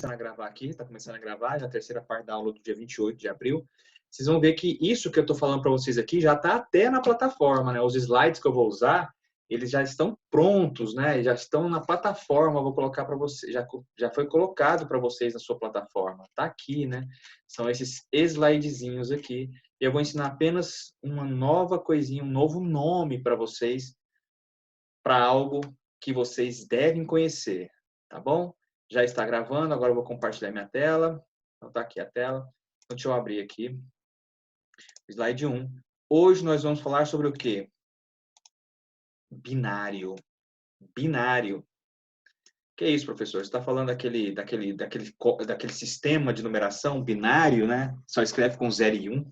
começando a gravar aqui, está começando a gravar, já a terceira parte da aula do dia 28 de abril. Vocês vão ver que isso que eu estou falando para vocês aqui já está até na plataforma, né? Os slides que eu vou usar, eles já estão prontos, né? Já estão na plataforma, eu vou colocar para vocês, já foi colocado para vocês na sua plataforma. Está aqui, né? São esses slidezinhos aqui. E eu vou ensinar apenas uma nova coisinha, um novo nome para vocês, para algo que vocês devem conhecer, tá bom? Já está gravando, agora eu vou compartilhar minha tela. Então tá aqui a tela. Então deixa eu abrir aqui. Slide 1. Hoje nós vamos falar sobre o quê? Binário. Binário. Que é isso, professor? Você está falando daquele sistema de numeração binário, né? Só escreve com 0 e 1.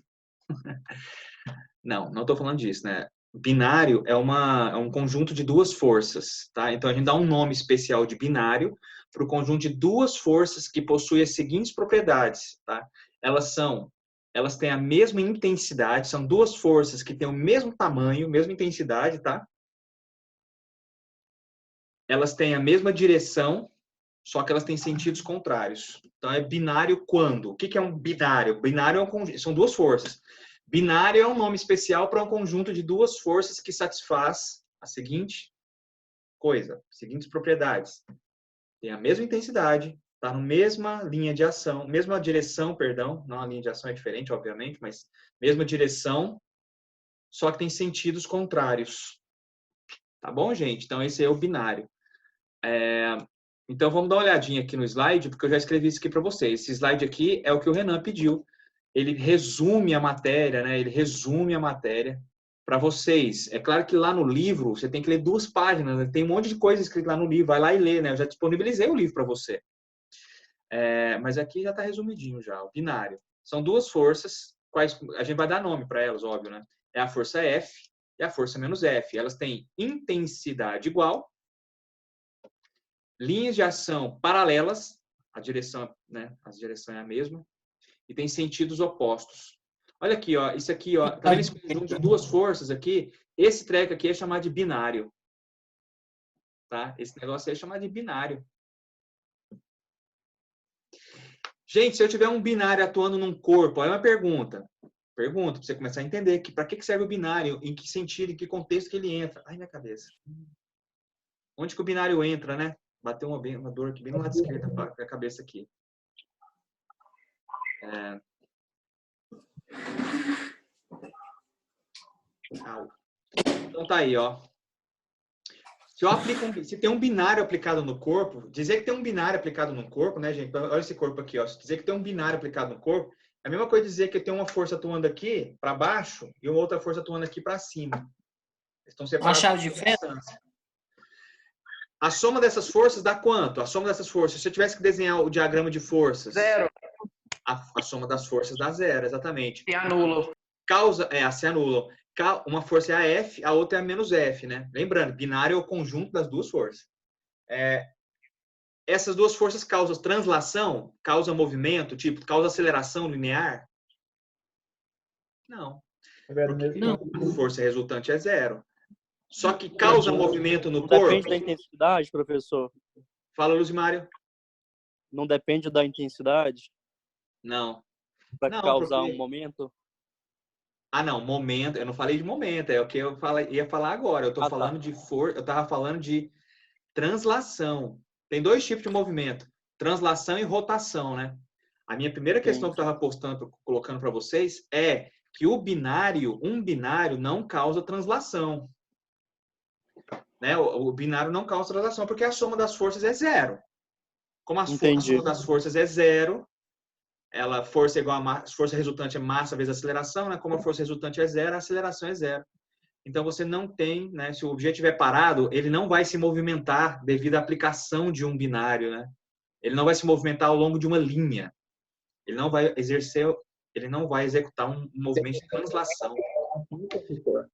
Não estou falando disso, né? Binário é um conjunto de duas forças, tá? Então, a gente dá um nome especial de binário para o conjunto de duas forças que possuem as seguintes propriedades, tá? Elas têm a mesma intensidade, são duas forças que têm o mesmo tamanho, mesma intensidade, tá? Elas têm a mesma direção, só que elas têm sentidos contrários. Então, é binário quando? O que é um binário? Binário são duas forças. Binário é um nome especial para um conjunto de duas forças que satisfaz a seguinte coisa, as seguintes propriedades. Tem a mesma intensidade, está na mesma linha de ação, mesma direção, perdão, não a linha de ação é diferente, obviamente, mas mesma direção, só que tem sentidos contrários. Tá bom, gente? Então, esse é o binário. Então, vamos dar uma olhadinha aqui no slide, porque eu já escrevi isso aqui para vocês. Esse slide aqui é o que o Renan pediu. Ele resume a matéria, né? Ele resume a matéria para vocês. É claro que lá no livro, você tem que ler 2 páginas, né? Tem um monte de coisa escrita lá no livro, vai lá e lê, né? Eu já disponibilizei o livro para você. Mas aqui já está resumidinho já, o binário. São duas forças, quais a gente vai dar nome para elas, óbvio, né? É a força F e a força menos F. Elas têm intensidade igual, linhas de ação paralelas, a direção, né? A direção é a mesma, e tem sentidos opostos. Olha aqui, ó, isso aqui, ó, tá vendo esse conjunto de duas forças aqui? Esse treco aqui é chamado de binário, tá? Esse negócio aí é chamado de binário. Gente, se eu tiver um binário atuando num corpo, olha uma pergunta. Pergunta, para você começar a entender que para que serve o binário, em que sentido, em que contexto que ele entra. Ai, minha cabeça. Onde que o binário entra, né? Bateu uma dor aqui bem no lado esquerdo da cabeça aqui. Então tá aí, ó. Se tem um binário aplicado no corpo, dizer que tem um binário aplicado no corpo, né, gente? Olha esse corpo aqui, ó. Se dizer que tem um binário aplicado no corpo, é a mesma coisa dizer que tem uma força atuando aqui para baixo e uma outra força atuando aqui para cima. Eles estão separados. Uma chave de fenda? A soma dessas forças dá quanto? A soma dessas forças, se eu tivesse que desenhar o diagrama de forças... 0. A soma das forças dá 0, exatamente. Se anulam. Se anulam. Uma força é a F, a outra é a menos F, né? Lembrando, binário é o conjunto das duas forças. Essas duas forças causam translação? Causam movimento? Tipo, causa aceleração linear? Não. Porque a força resultante é 0. Só que causa movimento no corpo... Depende da intensidade, professor? Fala, Luzimário. Não depende da intensidade? Não. Para causar um momento? Ah, não, momento. Eu não falei de momento, é o que eu ia falar agora. Eu tô falando de força, eu tava falando de translação. Tem 2 tipos de movimento: translação e rotação, né? A minha primeira questão que eu estava colocando para vocês é que um binário não causa translação. Né? O binário não causa translação porque a soma das forças é 0. Como a soma das forças é 0, força é igual a força resultante é massa vezes aceleração, né? Como a força resultante é 0, a aceleração é 0. Então você não tem, né? Se o objeto estiver parado, ele não vai se movimentar devido à aplicação de um binário, né? Ele não vai se movimentar ao longo de uma linha. Ele não vai executar um movimento de translação.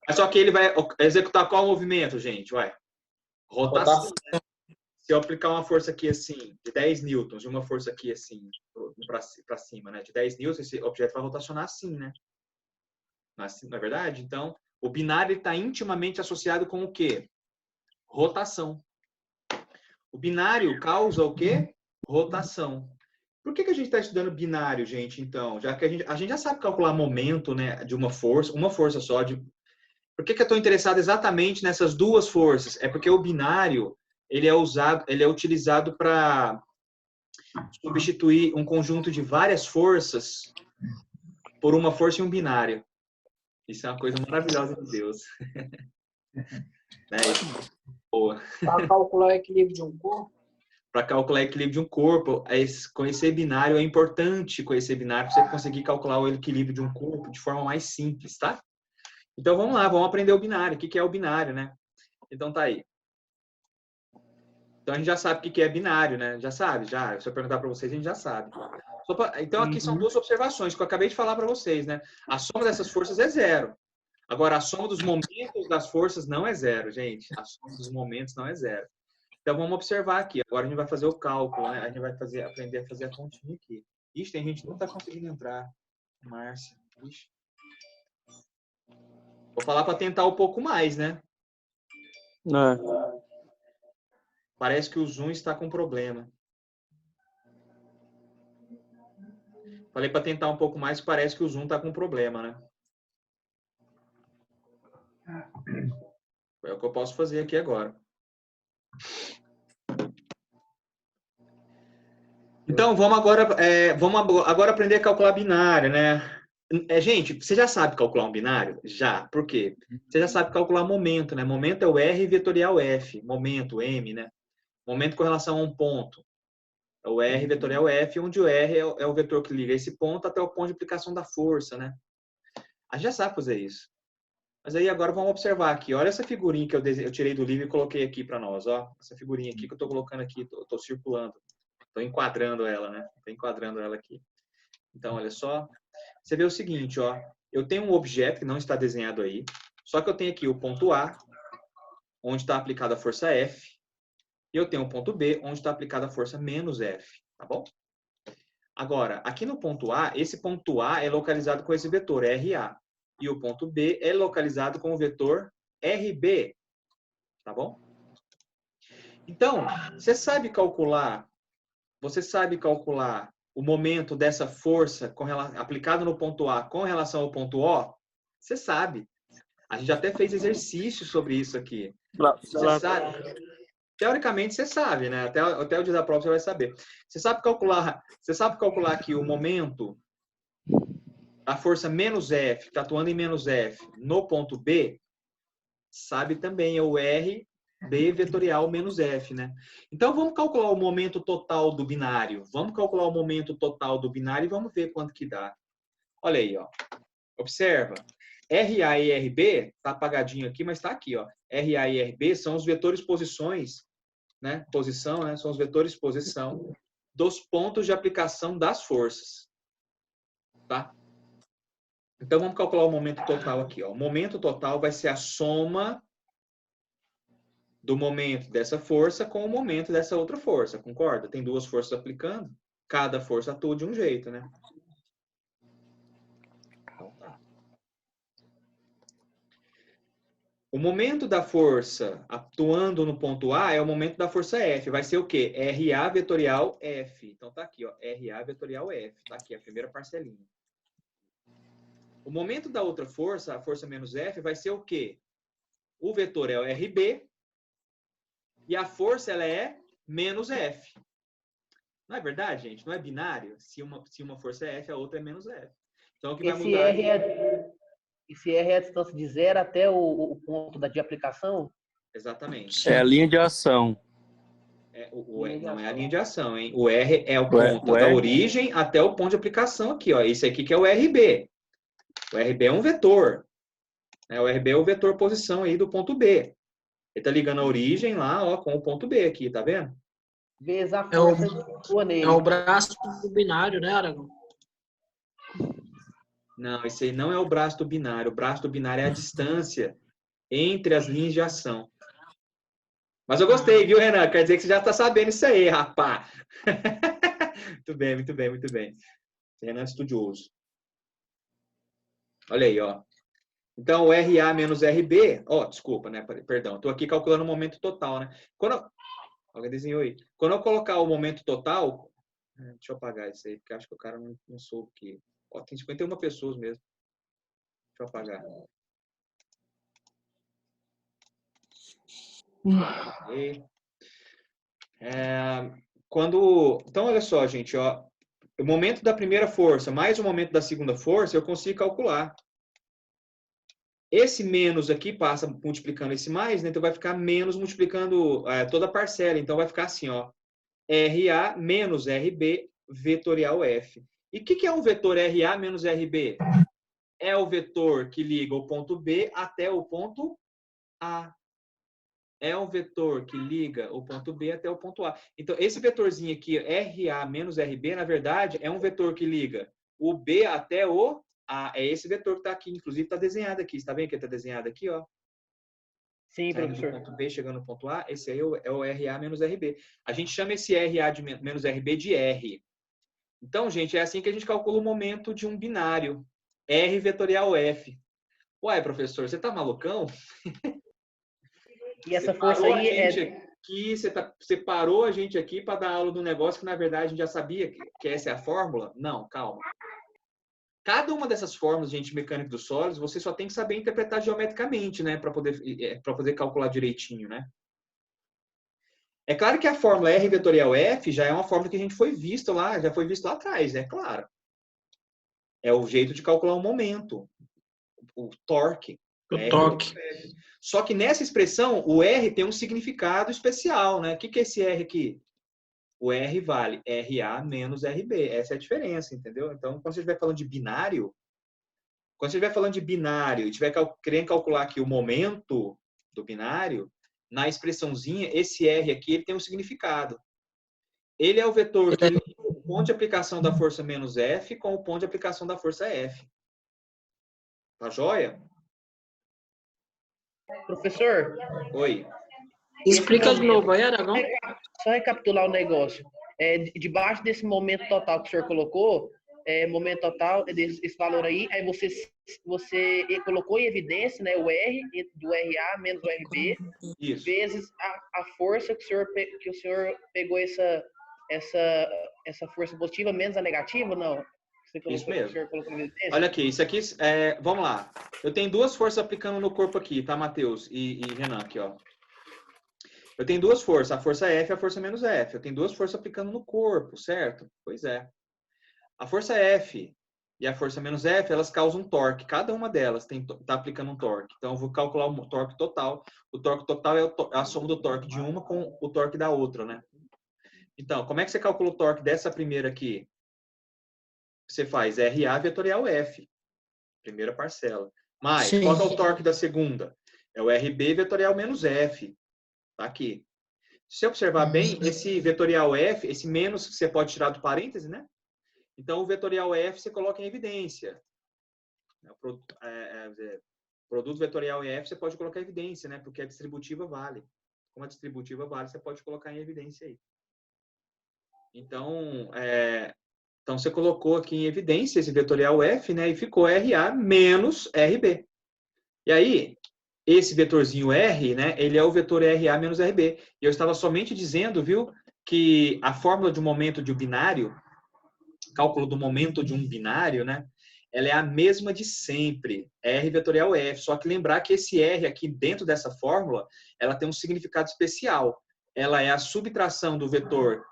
Mas só que ele vai executar qual movimento, gente? Rotação. Se eu aplicar uma força aqui assim, de 10 newtons, e uma força aqui assim, para cima, né? De 10 newtons, esse objeto vai rotacionar assim, né? Não é verdade? Então, o binário está intimamente associado com o quê? Rotação. O binário causa o quê? Rotação. Por que a gente está estudando binário, gente, então? Já que a gente já sabe calcular momento, né, de uma força só. Por que eu estou interessado exatamente nessas duas forças? É porque o binário, ele é utilizado para substituir um conjunto de várias forças por uma força e um binário. Isso é uma coisa maravilhosa de Deus. Né? Boa. Para calcular o equilíbrio de um corpo? Para calcular o equilíbrio de um corpo, conhecer binário é importante, conhecer binário para você conseguir calcular o equilíbrio de um corpo de forma mais simples, tá? Então vamos lá, vamos aprender o binário. O que é o binário, né? Então tá aí. Então a gente já sabe o que é binário, né? Já sabe, já. Se eu perguntar para vocês, a gente já sabe. Então aqui são duas observações que eu acabei de falar para vocês, né? A soma dessas forças é zero. Agora, a soma dos momentos das forças não é zero, gente. A soma dos momentos não é zero. Então, vamos observar aqui. Agora a gente vai fazer o cálculo, né? A gente vai aprender a fazer a continha aqui. Ixi, tem gente que não está conseguindo entrar. Márcia. Ixi. Vou falar para tentar um pouco mais, né? Parece que o Zoom está com problema. Falei para tentar um pouco mais, parece que o Zoom está com problema, né? É o que eu posso fazer aqui agora. Então, vamos agora aprender a calcular binário, né? Gente, você já sabe calcular um binário? Já. Por quê? Você já sabe calcular momento, né? Momento é o R vetorial F. Momento, M, né? Momento com relação a um ponto. É o R vetorial F, onde o R é o vetor que liga esse ponto até o ponto de aplicação da força, né? A gente já sabe fazer isso. Mas aí agora vamos observar aqui. Olha essa figurinha que eu tirei do livro e coloquei aqui para nós. Ó. Essa figurinha aqui que eu estou colocando aqui, estou circulando. Estou enquadrando ela, né? Estou enquadrando ela aqui. Então, olha só. Você vê o seguinte, ó. Eu tenho um objeto que não está desenhado aí. Só que eu tenho aqui o ponto A, onde está aplicada a força F. E eu tenho o ponto B, onde está aplicada a força menos F. Tá bom? Agora, aqui no ponto A, esse ponto A é localizado com esse vetor, RA. E o ponto B é localizado com o vetor RB. Tá bom? Então, você sabe calcular o momento dessa força aplicado no ponto A com relação ao ponto O? Você sabe. A gente até fez exercício sobre isso aqui. Você sabe. Teoricamente, você sabe, né? Até o dia da prova você vai saber. Você sabe calcular aqui o momento da força menos F, que está atuando em menos F, no ponto B? Sabe também, é o R B vetorial menos F, né? Então, vamos calcular o momento total do binário. Vamos calcular o momento total do binário e vamos ver quanto que dá. Olha aí, ó. Observa. RA e RB, tá apagadinho aqui, mas está aqui, ó. RA e RB são os vetores posições, né? Posição, né? São os vetores posição dos pontos de aplicação das forças. Tá? Então, vamos calcular o momento total aqui, ó. O momento total vai ser a soma do momento dessa força com o momento dessa outra força, concorda? Tem duas forças aplicando, cada força atua de um jeito, né? Então tá. O momento da força atuando no ponto A é o momento da força F. Vai ser o quê? RA vetorial F. Então tá aqui, ó. RA vetorial F. Tá aqui a primeira parcelinha. O momento da outra força, a força menos F, vai ser o quê? O vetor é o RB e a força ela é menos F. Não é verdade, gente? Não é binário? Se uma força é F, a outra é menos F. Então, o que vai mudar... Esse R é a distância de 0 até o ponto de aplicação? Exatamente. É a linha de ação. Não é a linha de ação, hein? O R é o ponto da origem até o ponto de aplicação aqui, ó. Esse aqui que é o RB. O RB é um vetor. Né? O RB é o vetor posição aí do ponto B. Ele tá ligando a origem lá, ó, com o ponto B aqui, tá vendo? Vezes a força nele. É o braço do binário, né, Aragão? Não, esse aí não é o braço do binário. O braço do binário é a distância entre as linhas de ação. Mas eu gostei, viu, Renan? Quer dizer que você já está sabendo isso aí, rapá. Muito bem, muito bem, muito bem. Renan é estudioso. Olha aí, ó. Então, o RA menos RB... Ó, desculpa, né? Perdão. Estou aqui calculando o momento total, né? Alguém desenhou aí. Quando eu colocar o momento total, Deixa eu apagar isso aí, porque acho que o cara não soube que... Ó, tem 51 pessoas mesmo. Deixa eu apagar. E, então, olha só, gente. Ó, o momento da primeira força mais o momento da segunda força, eu consigo calcular. Esse menos aqui passa multiplicando esse mais, né? Então vai ficar menos multiplicando toda a parcela. Então vai ficar assim, ó. RA menos RB vetorial F. E o que é um vetor RA menos RB? É o vetor que liga o ponto B até o ponto A. É um vetor que liga o ponto B até o ponto A. Então, esse vetorzinho aqui, RA menos RB, na verdade, é um vetor que liga o B até o A. É esse vetor que está aqui. Inclusive, está desenhado aqui. Você está vendo que está desenhado aqui, ó? Sim, Saindo professor. do ponto B, chegando no ponto A. Esse aí é o RA menos RB. A gente chama esse RA de menos RB de R. Então, gente, é assim que a gente calcula o momento de um binário. R vetorial F. Uai, professor, você tá malucão? E essa força aí Você parou a gente aqui para dar aula de um negócio que, na verdade, a gente já sabia que essa é a fórmula? Não, calma. Cada uma dessas fórmulas, gente, mecânica dos sólidos, você só tem que saber interpretar geometricamente, né? Para poder calcular direitinho, né? É claro que a fórmula R vetorial F já é uma fórmula que a gente já foi visto lá atrás, é claro. É o jeito de calcular o momento, o torque. O torque. Só que nessa expressão, o R tem um significado especial, né? O que é esse R aqui? O R vale RA menos RB. Essa é a diferença, entendeu? Então, quando você estiver falando de binário, e estiver querendo calcular aqui o momento do binário, na expressãozinha, esse R aqui ele tem um significado. Ele é o vetor que liga o ponto de aplicação da força menos F com o ponto de aplicação da força F. Tá joia? Professor, Oi. Explica de novo aí, Aragão. só recapitular o negócio. Debaixo desse momento total que o senhor colocou, momento total, esse valor aí você colocou em evidência, né, o R do RA menos o RB, Isso. vezes a força que o senhor pegou essa força positiva menos a negativa, não? Isso mesmo. O senhor colocou em evidência? Olha aqui, isso aqui, vamos lá. Eu tenho duas forças aplicando no corpo aqui, tá, Matheus e Renan, aqui, ó. Eu tenho duas forças, a força F e a força menos F. Eu tenho duas forças aplicando no corpo, certo? Pois é. A força F e a força menos F, elas causam torque. Cada uma delas está aplicando um torque. Então, eu vou calcular o torque total. O torque total é a soma do torque de uma com o torque da outra, né? Então, como é que você calcula o torque dessa primeira aqui? Você faz RA vetorial F, primeira parcela. Mais, Sim. qual é o torque da segunda? É o RB vetorial menos F. Tá aqui. Se você observar bem, esse vetorial F, esse menos você pode tirar do parêntese, né? Então, o vetorial F você coloca em evidência. Produto vetorial F você pode colocar em evidência, né? Porque a distributiva vale. Como a distributiva vale, você pode colocar em evidência aí. Então, você colocou aqui em evidência esse vetorial F, né? E ficou RA menos RB. E aí, esse vetorzinho R, né? Ele é o vetor RA menos RB. E eu estava somente dizendo, viu? Que a fórmula de um momento de um binário, cálculo do momento de um binário, né? Ela é a mesma de sempre, R vetorial F. Só que lembrar que esse R aqui dentro dessa fórmula, ela tem um significado especial. Ela é a subtração do vetor,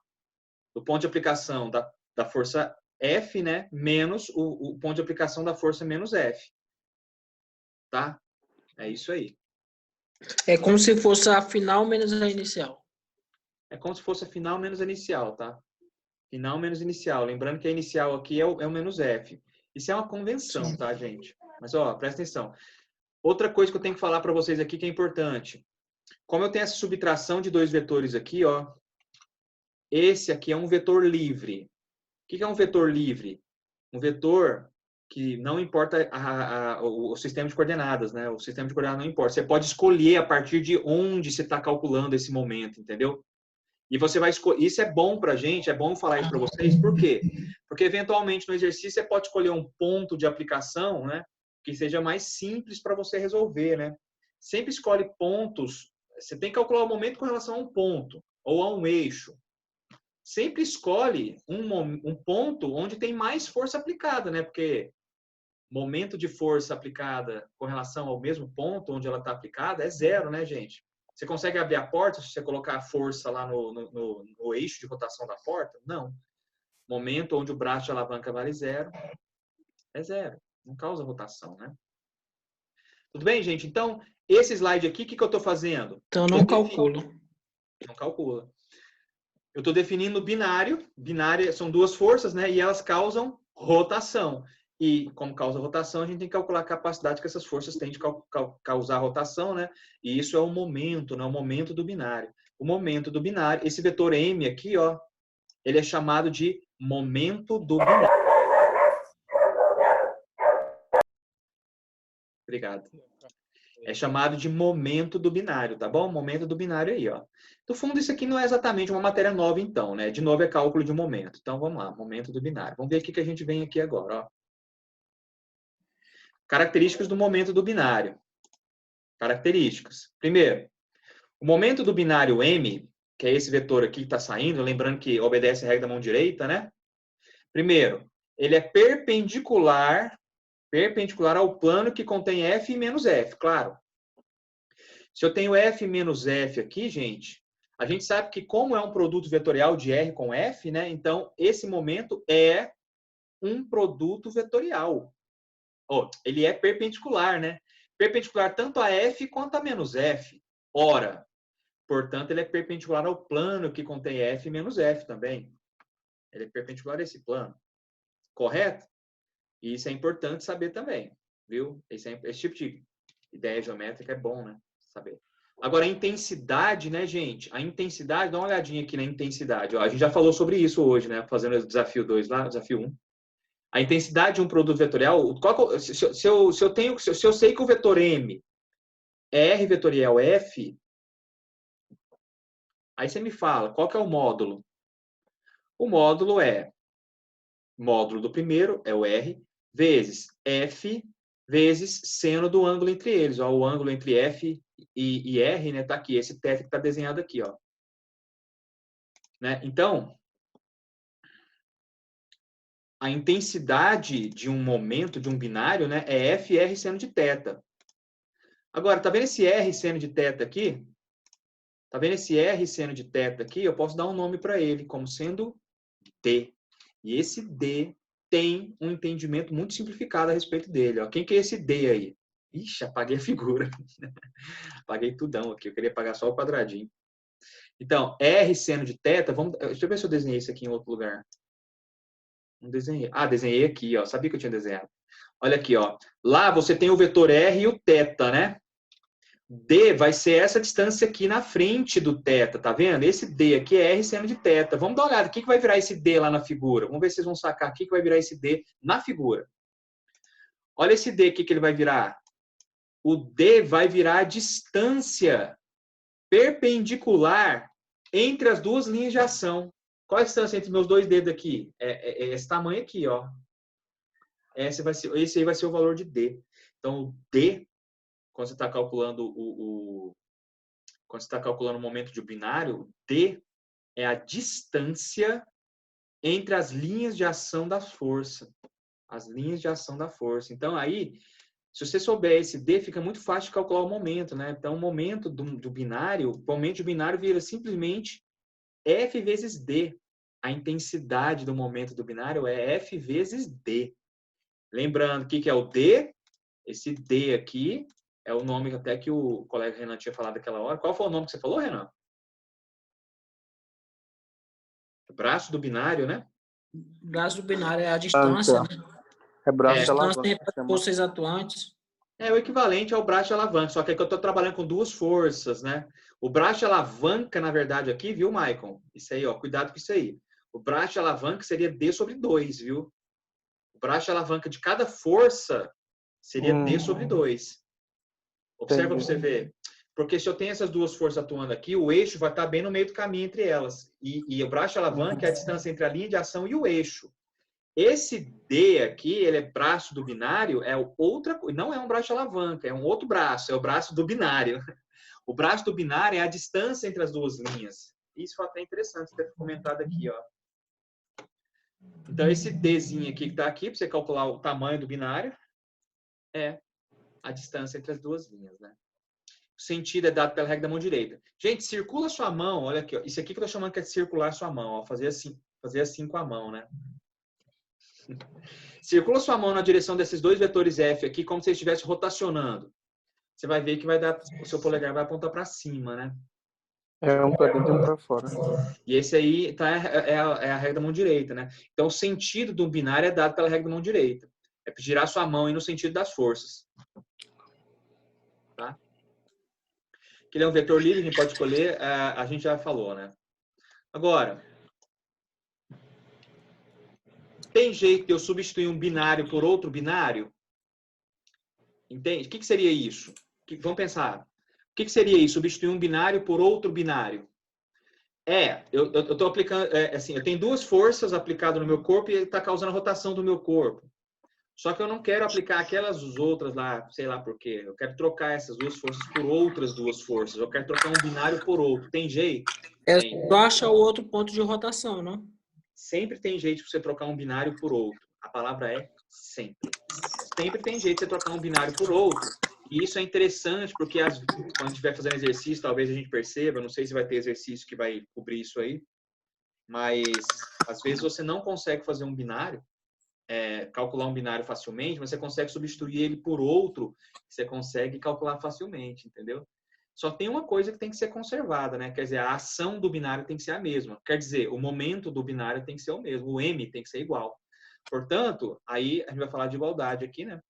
do ponto de aplicação da força F, né? Menos o ponto de aplicação da força menos F. Tá? É isso aí. É como se fosse a final menos a inicial. É como se fosse a final menos a inicial, tá? Final menos inicial. Lembrando que a inicial aqui é o menos F. Isso é uma convenção, tá, gente? Mas, ó, presta atenção. Outra coisa que eu tenho que falar para vocês aqui que é importante. Como eu tenho essa subtração de dois vetores aqui, ó. Esse aqui é um vetor livre. O que é um vetor livre? Um vetor que não importa o sistema de coordenadas, né? O sistema de coordenadas não importa. Você pode escolher a partir de onde você está calculando esse momento, entendeu? E você vai escolher. Isso é bom para a gente, é bom falar isso para vocês. Por quê? Porque, eventualmente, no exercício, você pode escolher um ponto de aplicação, né? Que seja mais simples para você resolver, né? Sempre escolhe pontos. Você tem que calcular o momento com relação a um ponto ou a um eixo. sempre escolhe um ponto onde tem mais força aplicada, né? Porque momento de força aplicada com relação ao mesmo ponto onde ela está aplicada é zero, né, gente? Você consegue abrir a porta se você colocar a força lá no eixo de rotação da porta? Não. Momento onde o braço de alavanca vale zero, é zero. Não causa rotação, né? Tudo bem, gente? Então, esse slide aqui, o que eu estou fazendo? Então não calcula. Não calcula. Eu estou definindo binário. Binário são duas forças, né? E elas causam rotação. E, como causa rotação, a gente tem que calcular a capacidade que essas forças têm de causar rotação, né? E isso é o momento, né? O momento do binário. O momento do binário, esse vetor M aqui, ó, ele é chamado de momento do binário. Obrigado. É chamado de momento do binário, tá bom? Momento do binário aí, ó. No fundo, isso aqui não é exatamente uma matéria nova, então, né? De novo, é cálculo de momento. Então, vamos lá, momento do binário. Vamos ver o que a gente vem aqui agora, ó. Características do momento do binário. Características. Primeiro, o momento do binário M, que é esse vetor aqui que está saindo, lembrando que obedece a regra da mão direita, né? Primeiro, ele é perpendicular ao plano que contém F menos F, claro. Se eu tenho F menos F aqui, gente, a gente sabe que como é um produto vetorial de R com F, né? Então, esse momento é um produto vetorial. Oh, ele é perpendicular, né? Perpendicular tanto a F quanto a menos F. Ora, portanto, ele é perpendicular ao plano que contém F menos F também. Ele é perpendicular a esse plano. Correto? E isso é importante saber também, viu? Esse tipo de ideia geométrica é bom, né? Saber. Agora, a intensidade, né, gente? A intensidade, dá uma olhadinha aqui na intensidade. Ó, a gente já falou sobre isso hoje, né? Fazendo o desafio 2 lá, desafio 1. A intensidade de um produto vetorial, se eu sei que o vetor M é R vetorial F, aí você me fala, qual que é o módulo? O módulo é, módulo do primeiro é o R, vezes F, vezes seno do ângulo entre eles. Ó, o ângulo entre F e R, né, tá aqui, esse θ que está desenhado aqui, ó. Né? Então, a intensidade de um momento, de um binário, né, é FR seno de θ. Agora, tá vendo esse R seno de θ aqui? Tá vendo esse R seno de θ aqui? Eu posso dar um nome para ele, como sendo D. E esse D tem um entendimento muito simplificado a respeito dele. Ó. Quem que é esse D aí? Ixi, apaguei a figura. Apaguei tudão aqui. Eu queria apagar só o quadradinho. Então, R seno de θ, deixa eu ver se eu desenhei isso aqui em outro lugar. Não desenhei. Ah, desenhei aqui, ó. Sabia que eu tinha desenhado. Olha aqui, ó. Lá você tem o vetor R e o θ, né? D vai ser essa distância aqui na frente do θ, tá vendo? Esse D aqui é R seno de θ. Vamos dar uma olhada. O que vai virar esse D lá na figura? Vamos ver se vocês vão sacar aqui que vai virar esse D na figura. Olha esse D aqui que ele vai virar. O D vai virar a distância perpendicular entre as duas linhas de ação. Qual a distância entre meus dois dedos aqui? É esse tamanho aqui, ó. Esse aí vai ser o valor de D. Então, o D, quando você está calculando quando você está calculando o momento de binário, D é a distância entre as linhas de ação da força. As linhas de ação da força. Então, aí, se você souber esse D, fica muito fácil de calcular o momento, né? Então, o momento do binário, o momento de binário vira simplesmente F vezes D. A intensidade do momento do binário é F vezes D. Lembrando, o que é o D? Esse D aqui é o nome até que o colega Renan tinha falado naquela hora. Qual foi o nome que você falou, Renan? Braço do binário, né? Braço do binário é a distância, né? É braço de Distância alavanca. entre as forças atuantes. É o equivalente ao braço de alavanca, só que aqui eu estou trabalhando com duas forças, né? O braço de alavanca, na verdade, aqui, viu, Maicon? Isso aí, ó, cuidado com isso aí. O braço de alavanca seria D sobre 2, viu? O braço de alavanca de cada força seria D sobre 2. Observa para você ver. Porque se eu tenho essas duas forças atuando aqui, o eixo vai estar bem no meio do caminho entre elas. E o braço de alavanca é a distância entre a linha de ação e o eixo. Esse D aqui, ele é braço do binário, é outra coisa. Não é um braço de alavanca, é um outro braço, é o braço do binário. O braço do binário é a distância entre as duas linhas. Isso foi até interessante ter comentado aqui, ó. Então, esse Dzinho aqui que está aqui, para você calcular o tamanho do binário, é a distância entre as duas linhas, né? O sentido é dado pela regra da mão direita. Gente, circula sua mão, olha aqui, ó. Isso aqui que eu estou chamando que é de circular sua mão, ó. Fazer assim com a mão, né? Circula sua mão na direção desses dois vetores F aqui, como se você estivesse rotacionando. Você vai ver que vai dar, o seu polegar vai apontar para cima, né? É um para dentro e um para fora. E esse aí tá, é a regra da mão direita, né? Então, o sentido do binário é dado pela regra da mão direita. É girar sua mão e no sentido das forças. Tá? Que ele é um vetor livre, a gente pode escolher, a gente já falou, né? Agora, tem jeito de eu substituir um binário por outro binário? Entende? O que seria isso? Vamos pensar. O que seria isso? Substituir um binário por outro binário? Eu estou aplicando, assim, eu tenho duas forças aplicadas no meu corpo e está causando a rotação do meu corpo. Só que eu não quero aplicar aquelas outras lá, sei lá por quê. Eu quero trocar essas duas forças por outras duas forças. Eu quero trocar um binário por outro. Tem jeito? Só achar o outro ponto de rotação, não? Sempre tem jeito de você trocar um binário por outro. A palavra é sempre. Sempre tem jeito de você trocar um binário por outro. E isso é interessante porque quando a gente estiver fazendo exercício, talvez a gente perceba, não sei se vai ter exercício que vai cobrir isso aí, mas às vezes você não consegue fazer um binário, calcular um binário facilmente, mas você consegue substituir ele por outro que você consegue calcular facilmente, entendeu? Só tem uma coisa que tem que ser conservada, né? Quer dizer, a ação do binário tem que ser a mesma. Quer dizer, o momento do binário tem que ser o mesmo, o M tem que ser igual. Portanto, aí a gente vai falar de igualdade aqui, né?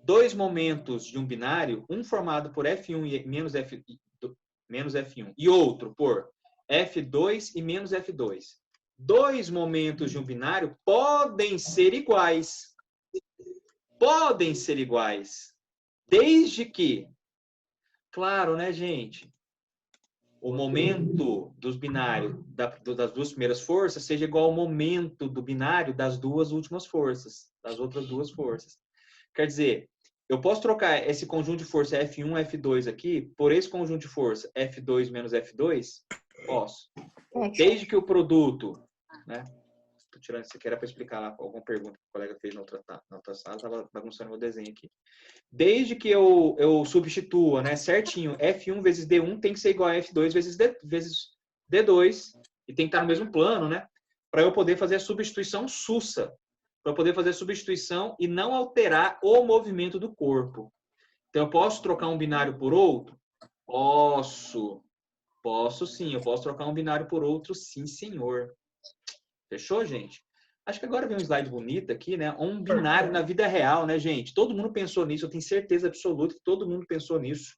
Dois momentos de um binário, um formado por F1 e menos F1 e outro por F2 e menos F2. Dois momentos de um binário podem ser iguais. Podem ser iguais. Desde que, claro, né, gente? O momento dos binários das duas primeiras forças seja igual ao momento do binário das duas últimas forças, das outras duas forças. Quer dizer, eu posso trocar esse conjunto de força F1, F2 aqui por esse conjunto de força F2 menos F2? Posso. Desde que o produto, né? Estou tirando isso aqui, era para explicar lá alguma pergunta que o colega fez na outra sala, estava bagunçando meu desenho aqui. Desde que eu substitua, né, certinho, F1 vezes D1 tem que ser igual a F2 vezes D2, e tem que estar no mesmo plano, né? Para eu poder fazer a substituição sussa. Para eu poder fazer a substituição e não alterar o movimento do corpo. Então, eu posso trocar um binário por outro? Posso. Posso sim, eu posso trocar um binário por outro, sim, senhor. Fechou, gente? Acho que agora vem um slide bonito aqui, né? Um binário na vida real, né, gente? Todo mundo pensou nisso, eu tenho certeza absoluta que todo mundo pensou nisso.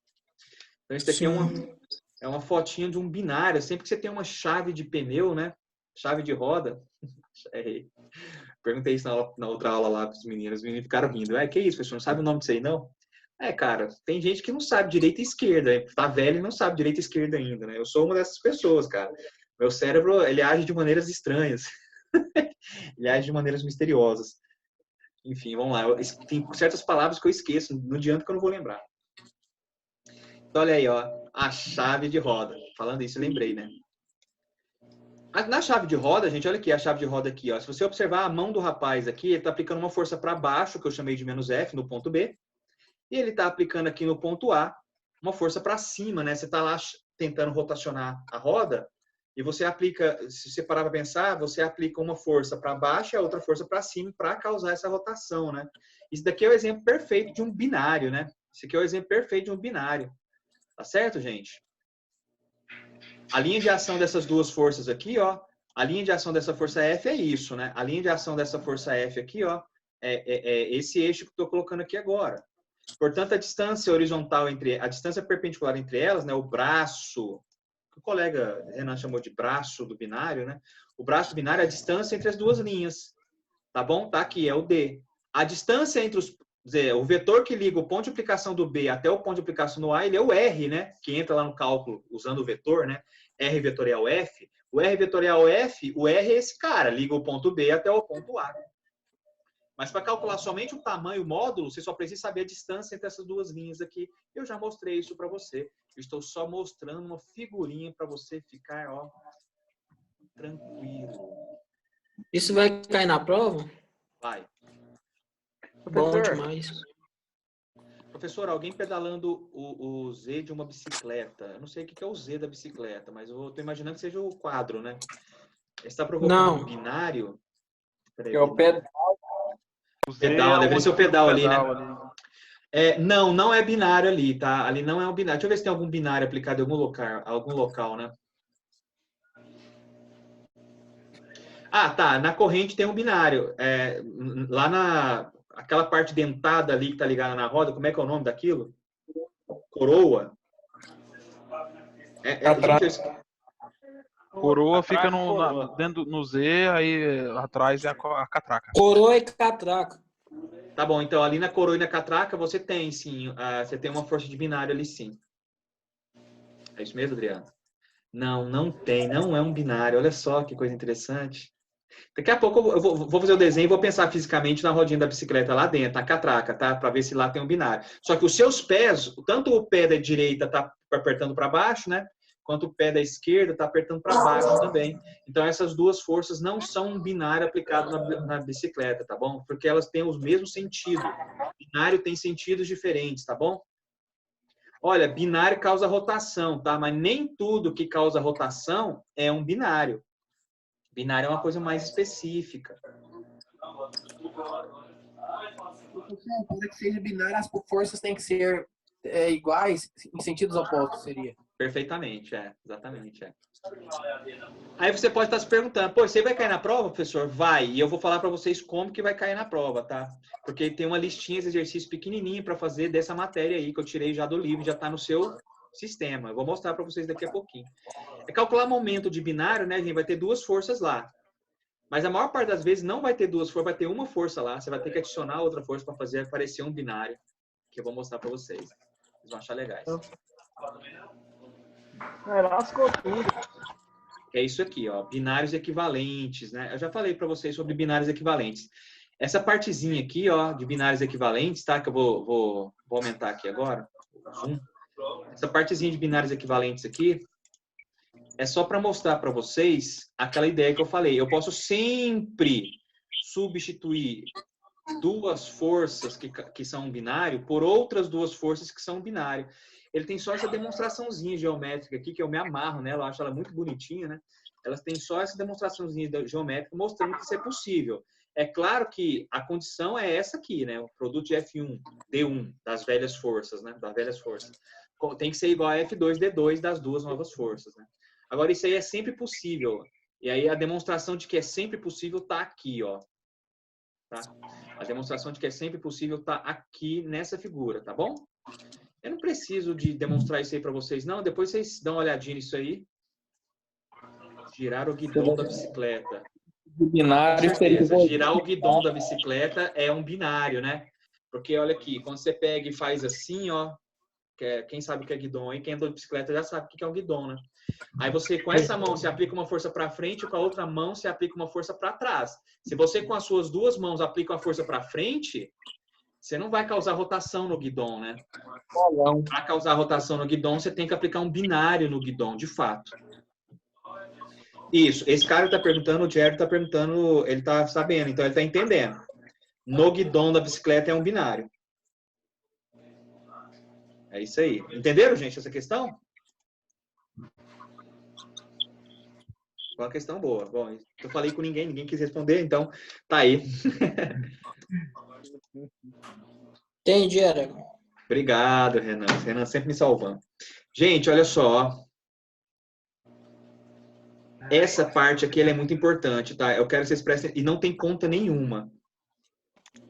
Então, isso daqui é uma fotinha de um binário. Sempre que você tem uma chave de pneu, né? Chave de roda. Perguntei isso na outra aula lá para os meninos ficaram rindo. Que isso, professor? Não sabe o nome disso aí, não? Cara, tem gente que não sabe direita e esquerda. Tá velho e não sabe direita e esquerda ainda, né? Eu sou uma dessas pessoas, cara. Meu cérebro, ele age de maneiras estranhas. Ele age de maneiras misteriosas. Enfim, vamos lá. Tem certas palavras que eu esqueço. Não adianta que eu não vou lembrar. Então, olha aí, ó. A chave de roda. Falando isso, eu lembrei, né? Na chave de roda, gente, olha aqui a chave de roda aqui, ó. Se você observar a mão do rapaz aqui, ele está aplicando uma força para baixo, que eu chamei de menos F, no ponto B. E ele está aplicando aqui no ponto A uma força para cima, né? Você está lá tentando rotacionar a roda e você aplica, se você parar para pensar, você aplica uma força para baixo e a outra força para cima para causar essa rotação, né? Isso daqui é o exemplo perfeito de um binário, né? Esse aqui é o exemplo perfeito de um binário. Tá certo, gente? A linha de ação dessas duas forças aqui, ó, a linha de ação dessa força F é isso, né? A linha de ação dessa força F aqui, ó, é esse eixo que eu estou colocando aqui agora. Portanto, a distância horizontal a distância perpendicular entre elas, né, o braço, que o colega Renan chamou de braço do binário, né? O braço do binário é a distância entre as duas linhas, tá bom? Tá aqui, é o D. A distância entre o vetor que liga o ponto de aplicação do B até o ponto de aplicação no A, ele é o R, né? Que entra lá no cálculo usando o vetor, né? R vetorial F. O R vetorial F, o R é esse cara, liga o ponto B até o ponto A. Mas para calcular somente o tamanho, o módulo, você só precisa saber a distância entre essas duas linhas aqui. Eu já mostrei isso para você. Estou só mostrando uma figurinha para você ficar, ó, tranquilo. Isso vai cair na prova? Vai. Bom Professor, demais. Professor, alguém pedalando o Z de uma bicicleta. Eu não sei o que é o Z da bicicleta, mas eu estou imaginando que seja o quadro, né? Você está provocando um Não. binário? Peraí, É o pedal. O Z pedal, é deveria ser o pedal ali, né? ali. Não, não é binário ali, tá? Ali não é um binário. Deixa eu ver se tem algum binário aplicado em algum local, né? Ah, tá. Na corrente tem um binário. Lá aquela parte dentada ali que tá ligada na roda, como é que é o nome daquilo? Coroa? Gente, Coroa fica Coroa. dentro no Z, aí atrás é a catraca. Coroa e catraca. tá bom, então ali na coroa e na catraca você tem, sim. Você tem uma força de binário ali, sim. É isso mesmo, Adriano? Não, não tem. Não é um binário. Olha só que coisa interessante. Daqui a pouco eu vou fazer o desenho e vou pensar fisicamente na rodinha da bicicleta lá dentro, na catraca, tá? Para ver se lá tem um binário. Só que os seus pés, tanto o pé da direita tá apertando para baixo, né? Quanto o pé da esquerda tá apertando para baixo também. Então essas duas forças não são um binário aplicado na bicicleta, tá bom? Porque elas têm os mesmos sentidos. Binário tem sentidos diferentes, tá bom? Olha, binário causa rotação, tá? Mas nem tudo que causa rotação é um binário. Binário é uma coisa mais específica. para que seja binário, as forças têm que ser iguais em sentidos opostos, seria. Perfeitamente, exatamente. Aí você pode estar se perguntando, pô, você vai cair na prova, professor? Vai, e eu vou falar para vocês como que vai cair na prova, tá? Porque tem uma listinha de exercícios pequenininha para fazer dessa matéria aí, que eu tirei já do livro, já está no seu sistema. Eu vou mostrar para vocês daqui a pouquinho. É calcular momento de binário, né, gente? Vai ter duas forças lá. Mas a maior parte das vezes não vai ter duas forças, vai ter uma força lá. Você vai ter que adicionar outra força para fazer aparecer um binário, que eu vou mostrar para vocês. Vocês vão achar legais. Lascou tudo. É isso aqui, ó, binários equivalentes, né? Eu já falei para vocês sobre binários equivalentes. Essa partezinha aqui, ó, de binários equivalentes, tá? Que eu vou aumentar aqui agora. Zoom. Essa partezinha de binários equivalentes aqui é só para mostrar para vocês aquela ideia que eu falei. Eu posso sempre substituir duas forças que são um binário por outras duas forças que são um binário. Ele tem só essa demonstraçãozinha geométrica aqui, que eu me amarro nela, eu acho ela muito bonitinha, né? Elas têm só essa demonstraçãozinha geométrica mostrando que isso é possível. É claro que a condição é essa aqui, né? O produto de F1, D1, das velhas forças, né? Das velhas forças. Tem que ser igual a F2, D2 das duas novas forças, né? Agora, isso aí é sempre possível. E aí, a demonstração de que é sempre possível está aqui, ó. Tá? A demonstração de que é sempre possível está aqui nessa figura, tá bom? Eu não preciso de demonstrar isso aí para vocês, não. Depois vocês dão uma olhadinha nisso aí. Girar o guidão da bicicleta. Binário Com certeza. Girar o guidão da bicicleta é um binário, né? Porque, olha aqui, quando você pega e faz assim, ó, quem sabe o que é guidão aí, quem andou de bicicleta já sabe o que é um guidão, né? Aí você, com essa mão, você aplica uma força para frente, com a outra mão, você aplica uma força para trás. Se você, com as suas duas mãos, aplica uma força para frente, você não vai causar rotação no guidão, né? Para causar rotação no guidão, você tem que aplicar um binário no guidão, de fato. Isso. Esse cara está perguntando, o Jerry está perguntando, ele está sabendo, então ele está entendendo. No guidão da bicicleta é um binário. É isso aí. Entenderam, gente, essa questão? Uma questão boa. Bom, eu falei com ninguém quis responder, então tá aí. Entendi, Aragon. Obrigado, Renan. Renan sempre me salvando. Gente, olha só. Essa parte aqui ela é muito importante, tá? Eu quero que vocês prestem... E não tem conta nenhuma.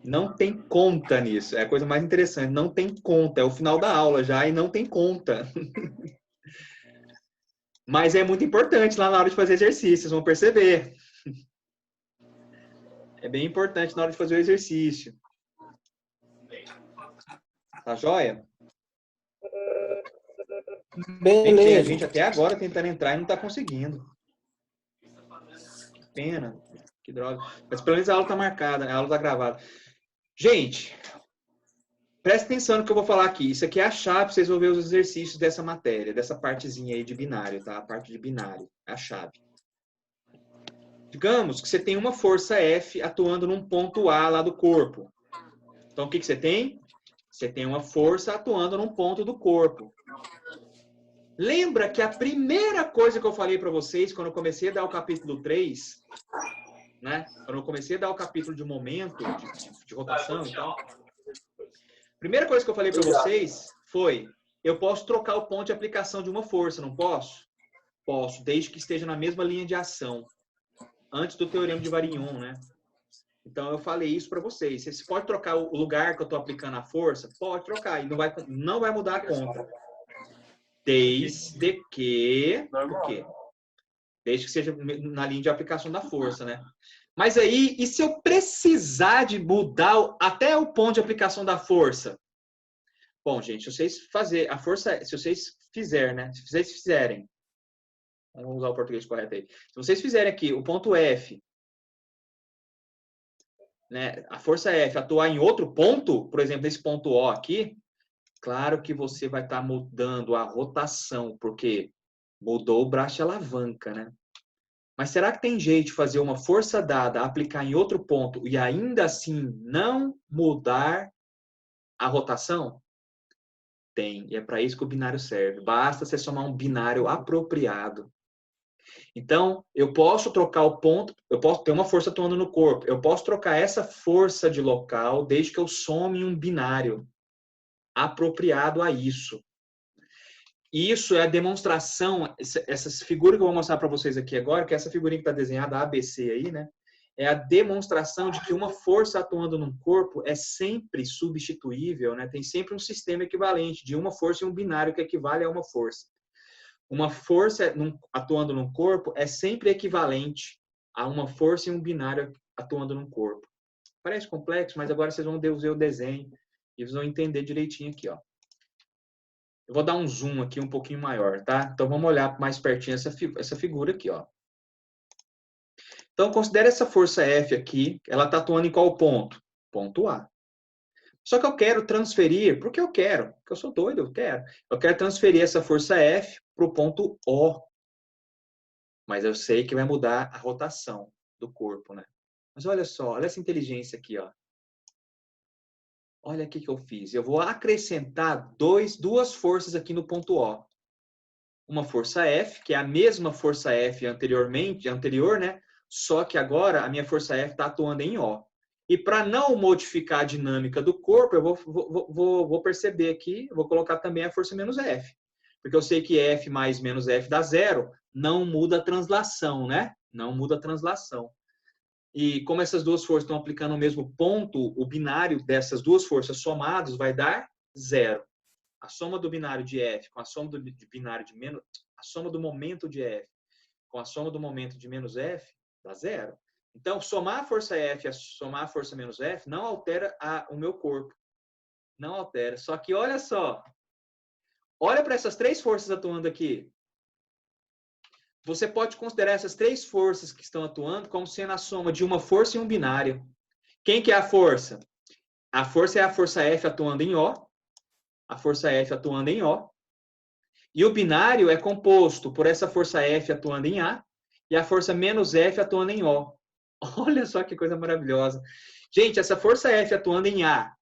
Não tem conta nisso. É a coisa mais interessante. Não tem conta. É o final da aula já e não tem conta. Mas é muito importante lá na hora de fazer exercício, vocês vão perceber. É bem importante na hora de fazer o exercício. Tá joia? Beleza. A gente até agora tentando entrar e não tá conseguindo. Que pena. Que droga. Mas pelo menos a aula tá marcada, a aula tá gravada. Gente, Presta atenção no que eu vou falar aqui. Isso aqui é a chave para vocês vão ver os exercícios dessa matéria, dessa partezinha aí de binário, tá? A parte de binário, é a chave. Digamos que você tem uma força F atuando num ponto A lá do corpo. Então, o que você tem? Você tem uma força atuando num ponto do corpo. Lembra que a primeira coisa que eu falei para vocês, quando eu comecei a dar o capítulo 3, né? Quando eu comecei a dar o capítulo de momento, de rotação e tal, a primeira coisa que eu falei para vocês foi, eu posso trocar o ponto de aplicação de uma força, não posso? Posso, desde que esteja na mesma linha de ação. Antes do teorema de Varignon, né? Então, eu falei isso para vocês. Você pode trocar o lugar que eu estou aplicando a força? Pode trocar. E não vai mudar a conta. Desde que... Por quê? Desde que seja na linha de aplicação da força, né? Mas aí, e se eu precisar de mudar até o ponto de aplicação da força? Bom, gente, se vocês fizerem a força, se vocês fizerem, né? Se vocês fizerem, vamos usar o português correto aí. Se vocês fizerem aqui o ponto F, né, a força F atuar em outro ponto, por exemplo, nesse ponto O aqui, claro que você vai estar mudando a rotação, porque mudou o braço de alavanca, né? Mas será que tem jeito de fazer uma força dada, aplicar em outro ponto e ainda assim não mudar a rotação? Tem, e é para isso que o binário serve. Basta você somar um binário apropriado. Então, eu posso trocar o ponto, eu posso ter uma força atuando no corpo, eu posso trocar essa força de local desde que eu some um binário apropriado a isso. Isso é a demonstração, essas figuras que eu vou mostrar para vocês aqui agora, que é essa figurinha que está desenhada, ABC aí, né? É a demonstração de que uma força atuando num corpo é sempre substituível, né? Tem sempre um sistema equivalente de uma força e um binário que equivale a uma força. Uma força atuando num corpo é sempre equivalente a uma força e um binário atuando num corpo. Parece complexo, mas agora vocês vão ver o desenho e vocês vão entender direitinho aqui, ó. Eu vou dar um zoom aqui um pouquinho maior, tá? Então vamos olhar mais pertinho essa figura aqui, ó. Então considere essa força F aqui, ela está atuando em qual ponto? Ponto A. Só que eu quero transferir, porque eu quero, porque eu sou doido, eu quero transferir essa força F para o ponto O. Mas eu sei que vai mudar a rotação do corpo, né? Mas olha só, olha essa inteligência aqui, ó. Olha o que eu fiz. Eu vou acrescentar duas forças aqui no ponto O. Uma força F, que é a mesma força F anterior, né? Só que agora a minha força F está atuando em O. E para não modificar a dinâmica do corpo, eu vou perceber aqui, vou colocar também a força menos F. Porque eu sei que F mais menos F dá zero, não muda a translação, né? Não muda a translação. E como essas duas forças estão aplicando o mesmo ponto, o binário dessas duas forças somados vai dar zero. A soma do binário de F com a soma do binário de menos, a soma do momento de F com a soma do momento de menos F dá zero. Então, somar a força F e somar a força menos F não altera o meu corpo. Não altera. Só que olha só. Olha para essas três forças atuando aqui. Você pode considerar essas três forças que estão atuando como sendo a soma de uma força e um binário. Quem que é a força? A força é a força F atuando em O. A força F atuando em O. E o binário é composto por essa força F atuando em A e a força menos F atuando em O. Olha só que coisa maravilhosa. Gente, essa força F atuando em A,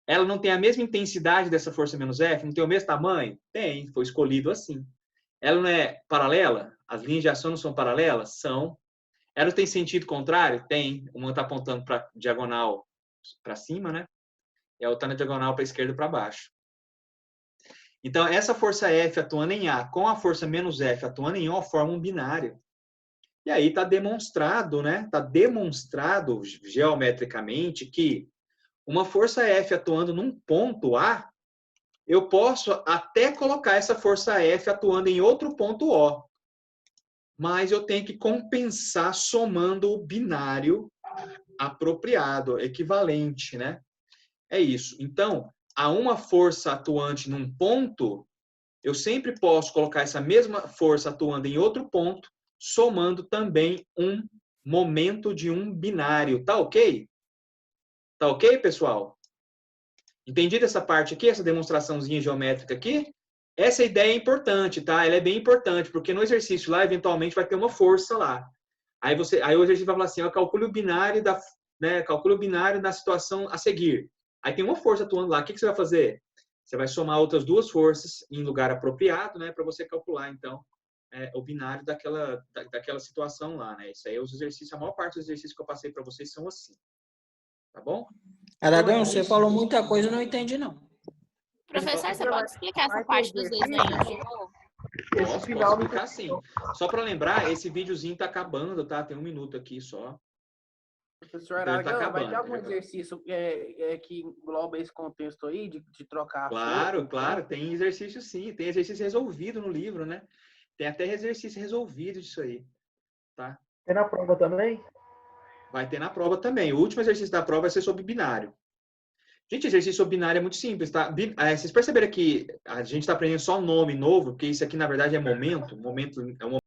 ela não tem a mesma intensidade dessa força menos F? Não tem o mesmo tamanho? Tem, foi escolhido assim. Ela não é paralela? As linhas de ação não são paralelas? São. Ela tem sentido contrário? Tem. Uma está apontando para diagonal para cima, né? E a outra na diagonal para a esquerda e para baixo. Então, essa força F atuando em A com a força menos F atuando em O forma um binário. E aí está demonstrado, né? Está demonstrado geometricamente que uma força F atuando num ponto A, eu posso até colocar essa força F atuando em outro ponto O. Mas eu tenho que compensar somando o binário apropriado, equivalente, né? É isso. Então, a uma força atuante num ponto, eu sempre posso colocar essa mesma força atuando em outro ponto, somando também um momento de um binário. Tá ok? Tá ok, pessoal? Entendido essa parte aqui, essa demonstraçãozinha geométrica aqui? Essa ideia é importante, tá? Ela é bem importante, porque no exercício lá, eventualmente, vai ter uma força lá. Aí o exercício vai falar assim, ó, calcule o binário da situação a seguir. Aí tem uma força atuando lá. O que você vai fazer? Você vai somar outras duas forças em lugar apropriado, né? Para você calcular, então, o binário daquela situação lá, né? Isso aí é os exercícios, a maior parte dos exercícios que eu passei para vocês são assim. Tá bom? Aragão, você falou muita coisa e não entendi, não. Professor, você pode explicar essa parte dos desenhos de novo? Posso explicar sim. Só para lembrar, esse videozinho tá acabando, tá? Tem 1 minuto aqui só. Professor Então, Aragão, tá acabando, vai ter algum tá acabando. exercício que engloba esse contexto aí de trocar Claro, tem exercício sim. Tem exercício resolvido no livro, né? Tem até exercício resolvido disso aí, tá? Tem na prova também? Vai ter na prova também. O último exercício da prova vai ser sobre binário. Gente, exercício sobre binário é muito simples, tá? Vocês perceberam que a gente está aprendendo só um nome novo, porque isso aqui, na verdade, é momento. Momento é um